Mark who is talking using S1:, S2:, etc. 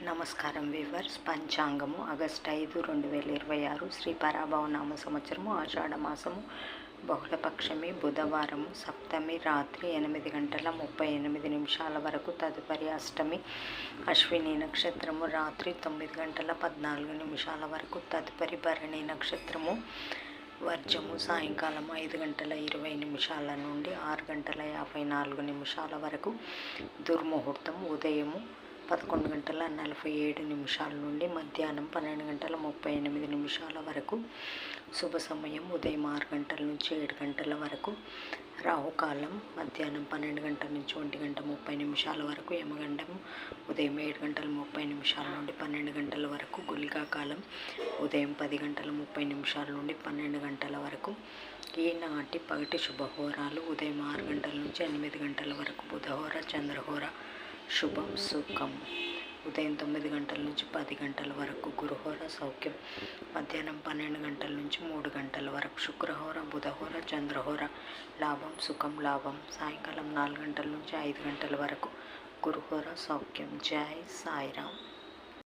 S1: నమస్కారం weavers. పంచాంగము August 5, 2026 Shri పరాభవనామ సంవత్సరము ఆషాఢమాసము బహుళపక్షమి బుధవారము సప్తమి రాత్రి 8:38 వరకు. తదుపరి అష్టమి అశ్విని నక్షత్రము రాత్రి 9:14 వరకు. తదుపరి భరణి నక్షత్రము వర్జము సాయంకాలం 5:20 నుండి 6:54 వరకు. దుర్ముహూర్తం ఉదయము 11:47 నుండి మధ్యాహ్నం 12:38 వరకు. శుభ సమయం ఉదయం 6 గంటల నుంచి 7 గంటల వరకు. రాహుకాలం మధ్యాహ్నం 12 గంటల నుంచి 1:30 వరకు. యమగండం ఉదయం 7:30 నుండి 12 గంటల వరకు. గుళికా కాలం ఉదయం 10:30 నుండి 12 గంటల వరకు. ఈనాటి పగటి శుభహోరాలు ఉదయం 6 గంటల నుంచి 8 గంటల వరకు. బుధహోర చంద్రహోర శుభం సుఖం ఉదయం 9 గంటల నుంచి 10 గంటల వరకు. గురుహోర సౌఖ్యం మధ్యాహ్నం 12 గంటల నుంచి 3 గంటల వరకు. శుక్రహోర బుధహోర చంద్రహోర లాభం సుఖం లాభం సాయంకాలం 4 గంటల నుంచి 5 గంటల వరకు. గురుహోర సౌఖ్యం. జై సాయిరామ్.